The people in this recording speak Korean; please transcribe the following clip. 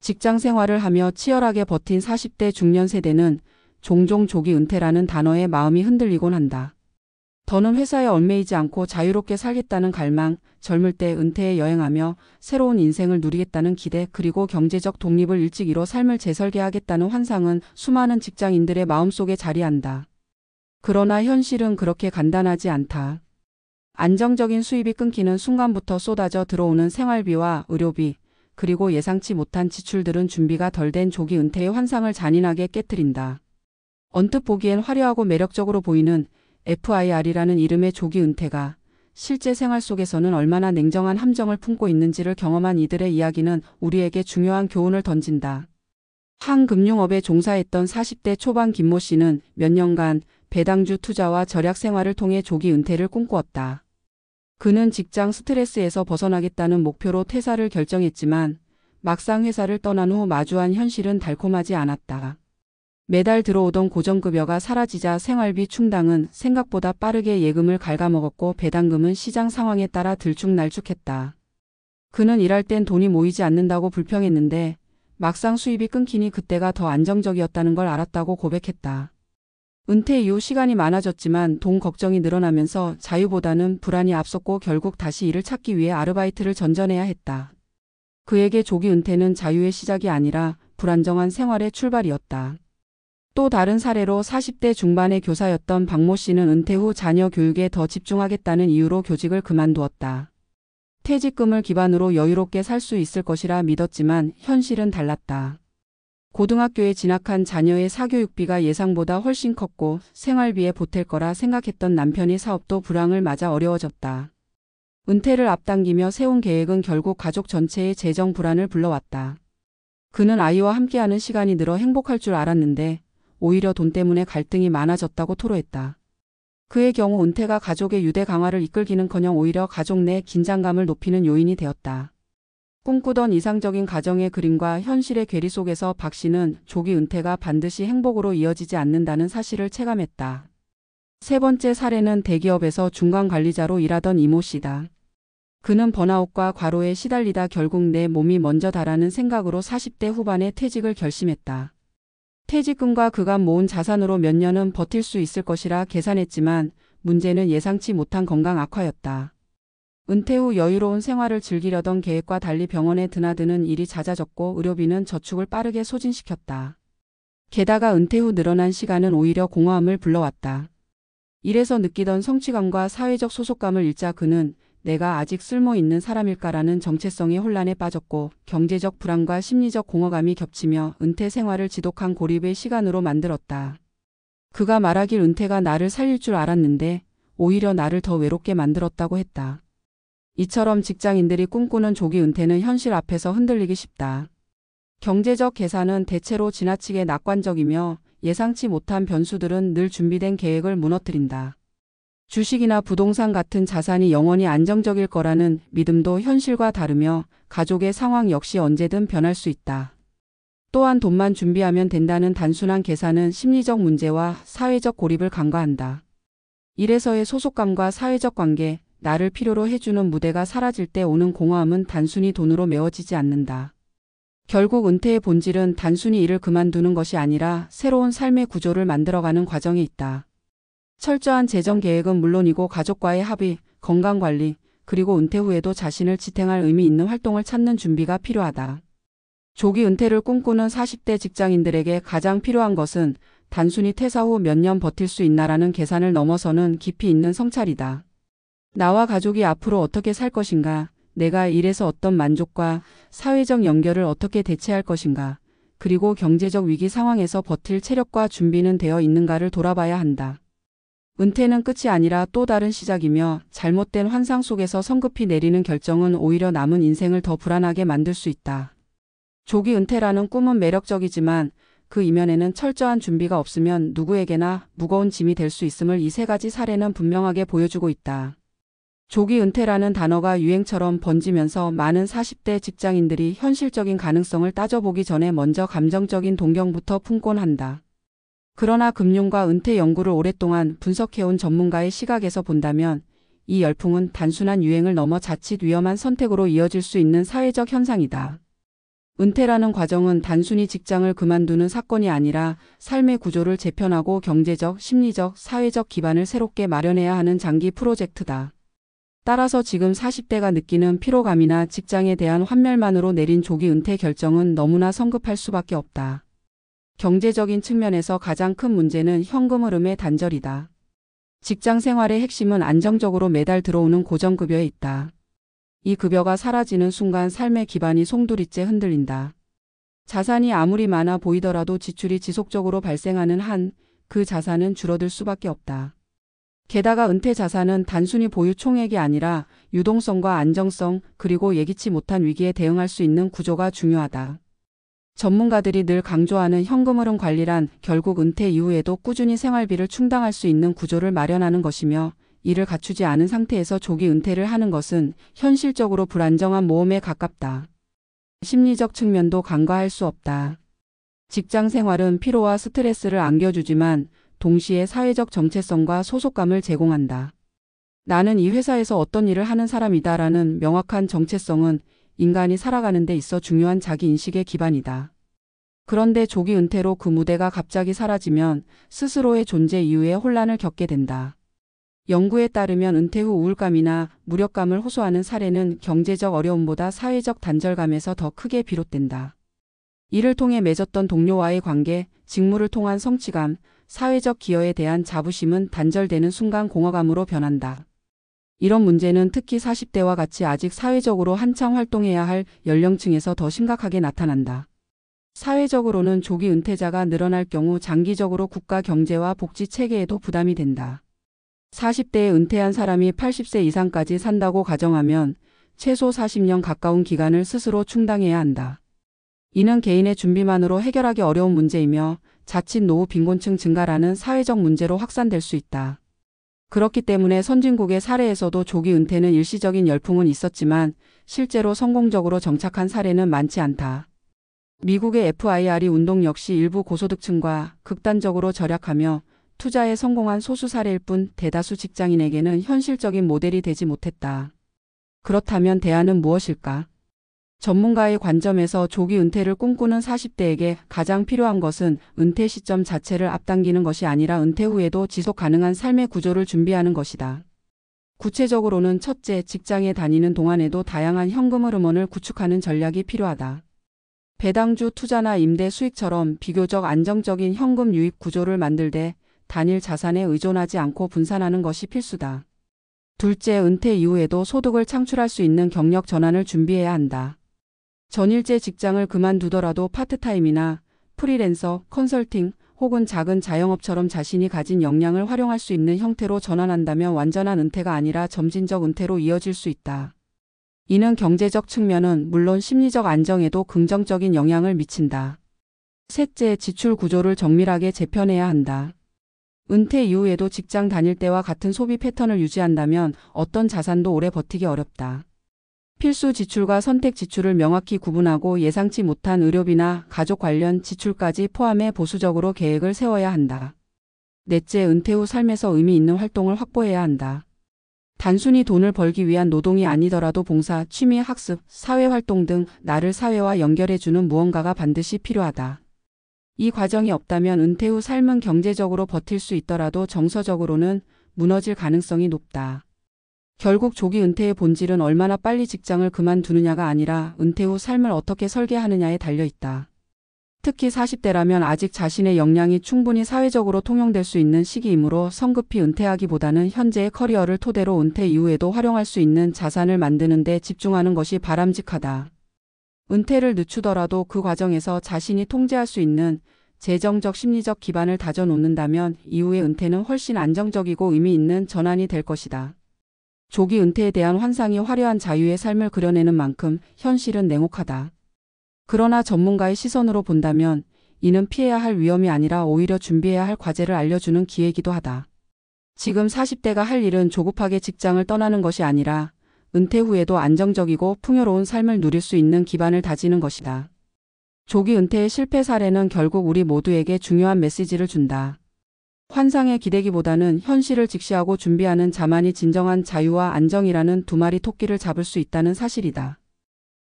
직장 생활을 하며 치열하게 버틴 40대 중년 세대는 종종 조기 은퇴라는 단어에 마음이 흔들리곤 한다. 더는 회사에 얽매이지 않고 자유롭게 살겠다는 갈망, 젊을 때 은퇴에 여행하며 새로운 인생을 누리겠다는 기대, 그리고 경제적 독립을 일찍 이뤄 삶을 재설계하겠다는 환상은 수많은 직장인들의 마음속에 자리한다. 그러나 현실은 그렇게 간단하지 않다. 안정적인 수입이 끊기는 순간부터 쏟아져 들어오는 생활비와 의료비, 그리고 예상치 못한 지출들은 준비가 덜 된 조기 은퇴의 환상을 잔인하게 깨트린다. 언뜻 보기엔 화려하고 매력적으로 보이는 FIR이라는 이름의 조기 은퇴가 실제 생활 속에서는 얼마나 냉정한 함정을 품고 있는지를 경험한 이들의 이야기는 우리에게 중요한 교훈을 던진다. 한 금융업에 종사했던 40대 초반 김모 씨는 몇 년간 배당주 투자와 절약 생활을 통해 조기 은퇴를 꿈꾸었다. 그는 직장 스트레스에서 벗어나겠다는 목표로 퇴사를 결정했지만 막상 회사를 떠난 후 마주한 현실은 달콤하지 않았다. 매달 들어오던 고정급여가 사라지자 생활비 충당은 생각보다 빠르게 예금을 갉아먹었고 배당금은 시장 상황에 따라 들쭉날쭉했다. 그는 일할 땐 돈이 모이지 않는다고 불평했는데 막상 수입이 끊기니 그때가 더 안정적이었다는 걸 알았다고 고백했다. 은퇴 이후 시간이 많아졌지만 돈 걱정이 늘어나면서 자유보다는 불안이 앞섰고 결국 다시 일을 찾기 위해 아르바이트를 전전해야 했다. 그에게 조기 은퇴는 자유의 시작이 아니라 불안정한 생활의 출발이었다. 또 다른 사례로 40대 중반의 교사였던 박모 씨는 은퇴 후 자녀 교육에 더 집중하겠다는 이유로 교직을 그만두었다. 퇴직금을 기반으로 여유롭게 살 수 있을 것이라 믿었지만 현실은 달랐다. 고등학교에 진학한 자녀의 사교육비가 예상보다 훨씬 컸고 생활비에 보탤 거라 생각했던 남편의 사업도 불황을 맞아 어려워졌다. 은퇴를 앞당기며 세운 계획은 결국 가족 전체의 재정 불안을 불러왔다. 그는 아이와 함께하는 시간이 늘어 행복할 줄 알았는데 오히려 돈 때문에 갈등이 많아졌다고 토로했다. 그의 경우 은퇴가 가족의 유대 강화를 이끌기는커녕 오히려 가족 내 긴장감을 높이는 요인이 되었다. 꿈꾸던 이상적인 가정의 그림과 현실의 괴리 속에서 박 씨는 조기 은퇴가 반드시 행복으로 이어지지 않는다는 사실을 체감했다. 세 번째 사례는 대기업에서 중간 관리자로 일하던 이모 씨다. 그는 번아웃과 과로에 시달리다 결국 내 몸이 먼저다라는 생각으로 40대 후반에 퇴직을 결심했다. 퇴직금과 그간 모은 자산으로 몇 년은 버틸 수 있을 것이라 계산했지만 문제는 예상치 못한 건강 악화였다. 은퇴 후 여유로운 생활을 즐기려던 계획과 달리 병원에 드나드는 일이 잦아졌고 의료비는 저축을 빠르게 소진시켰다. 게다가 은퇴 후 늘어난 시간은 오히려 공허함을 불러왔다. 일에서 느끼던 성취감과 사회적 소속감을 잃자 그는 내가 아직 쓸모있는 사람일까라는 정체성의 혼란에 빠졌고 경제적 불안과 심리적 공허감이 겹치며 은퇴 생활을 지독한 고립의 시간으로 만들었다. 그가 말하길 은퇴가 나를 살릴 줄 알았는데 오히려 나를 더 외롭게 만들었다고 했다. 이처럼 직장인들이 꿈꾸는 조기 은퇴는 현실 앞에서 흔들리기 쉽다. 경제적 계산은 대체로 지나치게 낙관적이며 예상치 못한 변수들은 늘 준비된 계획을 무너뜨린다. 주식이나 부동산 같은 자산이 영원히 안정적일 거라는 믿음도 현실과 다르며 가족의 상황 역시 언제든 변할 수 있다. 또한 돈만 준비하면 된다는 단순한 계산은 심리적 문제와 사회적 고립을 간과한다. 일에서의 소속감과 사회적 관계, 나를 필요로 해주는 무대가 사라질 때 오는 공허함은 단순히 돈으로 메워지지 않는다. 결국 은퇴의 본질은 단순히 일을 그만두는 것이 아니라 새로운 삶의 구조를 만들어가는 과정에 있다. 철저한 재정 계획은 물론이고 가족과의 합의, 건강관리, 그리고 은퇴 후에도 자신을 지탱할 의미 있는 활동을 찾는 준비가 필요하다. 조기 은퇴를 꿈꾸는 40대 직장인들에게 가장 필요한 것은 단순히 퇴사 후 몇 년 버틸 수 있나라는 계산을 넘어서는 깊이 있는 성찰이다. 나와 가족이 앞으로 어떻게 살 것인가, 내가 일에서 어떤 만족과 사회적 연결을 어떻게 대체할 것인가, 그리고 경제적 위기 상황에서 버틸 체력과 준비는 되어 있는가를 돌아봐야 한다. 은퇴는 끝이 아니라 또 다른 시작이며 잘못된 환상 속에서 성급히 내리는 결정은 오히려 남은 인생을 더 불안하게 만들 수 있다. 조기 은퇴라는 꿈은 매력적이지만 그 이면에는 철저한 준비가 없으면 누구에게나 무거운 짐이 될 수 있음을 이 세 가지 사례는 분명하게 보여주고 있다. 조기 은퇴라는 단어가 유행처럼 번지면서 많은 40대 직장인들이 현실적인 가능성을 따져보기 전에 먼저 감정적인 동경부터 품곤 한다. 그러나 금융과 은퇴 연구를 오랫동안 분석해온 전문가의 시각에서 본다면 이 열풍은 단순한 유행을 넘어 자칫 위험한 선택으로 이어질 수 있는 사회적 현상이다. 은퇴라는 과정은 단순히 직장을 그만두는 사건이 아니라 삶의 구조를 재편하고 경제적, 심리적, 사회적 기반을 새롭게 마련해야 하는 장기 프로젝트다. 따라서 지금 40대가 느끼는 피로감이나 직장에 대한 환멸만으로 내린 조기 은퇴 결정은 너무나 성급할 수밖에 없다. 경제적인 측면에서 가장 큰 문제는 현금 흐름의 단절이다. 직장 생활의 핵심은 안정적으로 매달 들어오는 고정급여에 있다. 이 급여가 사라지는 순간 삶의 기반이 송두리째 흔들린다. 자산이 아무리 많아 보이더라도 지출이 지속적으로 발생하는 한 그 자산은 줄어들 수밖에 없다. 게다가 은퇴 자산은 단순히 보유 총액이 아니라 유동성과 안정성 그리고 예기치 못한 위기에 대응할 수 있는 구조가 중요하다. 전문가들이 늘 강조하는 현금 흐름 관리란 결국 은퇴 이후에도 꾸준히 생활비를 충당할 수 있는 구조를 마련하는 것이며 이를 갖추지 않은 상태에서 조기 은퇴를 하는 것은 현실적으로 불안정한 모험에 가깝다. 심리적 측면도 간과할 수 없다. 직장 생활은 피로와 스트레스를 안겨주지만 동시에 사회적 정체성과 소속감을 제공한다. 나는 이 회사에서 어떤 일을 하는 사람이다라는 명확한 정체성은 인간이 살아가는 데 있어 중요한 자기인식의 기반이다. 그런데 조기 은퇴로 그 무대가 갑자기 사라지면 스스로의 존재 이유에 혼란을 겪게 된다. 연구에 따르면 은퇴 후 우울감이나 무력감을 호소하는 사례는 경제적 어려움보다 사회적 단절감에서 더 크게 비롯된다. 이를 통해 맺었던 동료와의 관계, 직무를 통한 성취감, 사회적 기여에 대한 자부심은 단절되는 순간 공허감으로 변한다. 이런 문제는 특히 40대와 같이 아직 사회적으로 한창 활동해야 할 연령층에서 더 심각하게 나타난다. 사회적으로는 조기 은퇴자가 늘어날 경우 장기적으로 국가 경제와 복지 체계에도 부담이 된다. 40대에 은퇴한 사람이 80세 이상까지 산다고 가정하면 최소 40년 가까운 기간을 스스로 충당해야 한다. 이는 개인의 준비만으로 해결하기 어려운 문제이며 자칫 노후 빈곤층 증가라는 사회적 문제로 확산될 수 있다. 그렇기 때문에 선진국의 사례에서도 조기 은퇴는 일시적인 열풍은 있었지만 실제로 성공적으로 정착한 사례는 많지 않다. 미국의 FIRE 운동 역시 일부 고소득층과 극단적으로 절약하며 투자에 성공한 소수 사례일 뿐 대다수 직장인에게는 현실적인 모델이 되지 못했다. 그렇다면 대안은 무엇일까? 전문가의 관점에서 조기 은퇴를 꿈꾸는 40대에게 가장 필요한 것은 은퇴 시점 자체를 앞당기는 것이 아니라 은퇴 후에도 지속 가능한 삶의 구조를 준비하는 것이다. 구체적으로는 첫째, 직장에 다니는 동안에도 다양한 현금 흐름원을 구축하는 전략이 필요하다. 배당주 투자나 임대 수익처럼 비교적 안정적인 현금 유입 구조를 만들되 단일 자산에 의존하지 않고 분산하는 것이 필수다. 둘째, 은퇴 이후에도 소득을 창출할 수 있는 경력 전환을 준비해야 한다. 전일제 직장을 그만두더라도 파트타임이나 프리랜서, 컨설팅 혹은 작은 자영업처럼 자신이 가진 역량을 활용할 수 있는 형태로 전환한다면 완전한 은퇴가 아니라 점진적 은퇴로 이어질 수 있다. 이는 경제적 측면은 물론 심리적 안정에도 긍정적인 영향을 미친다. 셋째, 지출 구조를 정밀하게 재편해야 한다. 은퇴 이후에도 직장 다닐 때와 같은 소비 패턴을 유지한다면 어떤 자산도 오래 버티기 어렵다. 필수 지출과 선택 지출을 명확히 구분하고 예상치 못한 의료비나 가족 관련 지출까지 포함해 보수적으로 계획을 세워야 한다. 넷째, 은퇴 후 삶에서 의미 있는 활동을 확보해야 한다. 단순히 돈을 벌기 위한 노동이 아니더라도 봉사, 취미, 학습, 사회활동 등 나를 사회와 연결해주는 무언가가 반드시 필요하다. 이 과정이 없다면 은퇴 후 삶은 경제적으로 버틸 수 있더라도 정서적으로는 무너질 가능성이 높다. 결국 조기 은퇴의 본질은 얼마나 빨리 직장을 그만두느냐가 아니라 은퇴 후 삶을 어떻게 설계하느냐에 달려있다. 특히 40대라면 아직 자신의 역량이 충분히 사회적으로 통용될 수 있는 시기이므로 성급히 은퇴하기보다는 현재의 커리어를 토대로 은퇴 이후에도 활용할 수 있는 자산을 만드는 데 집중하는 것이 바람직하다. 은퇴를 늦추더라도 그 과정에서 자신이 통제할 수 있는 재정적 심리적 기반을 다져놓는다면 이후의 은퇴는 훨씬 안정적이고 의미 있는 전환이 될 것이다. 조기 은퇴에 대한 환상이 화려한 자유의 삶을 그려내는 만큼 현실은 냉혹하다. 그러나 전문가의 시선으로 본다면 이는 피해야 할 위험이 아니라 오히려 준비해야 할 과제를 알려주는 기회이기도 하다. 지금 40대가 할 일은 조급하게 직장을 떠나는 것이 아니라 은퇴 후에도 안정적이고 풍요로운 삶을 누릴 수 있는 기반을 다지는 것이다. 조기 은퇴의 실패 사례는 결국 우리 모두에게 중요한 메시지를 준다. 환상에 기대기보다는 현실을 직시하고 준비하는 자만이 진정한 자유와 안정이라는 두 마리 토끼를 잡을 수 있다는 사실이다.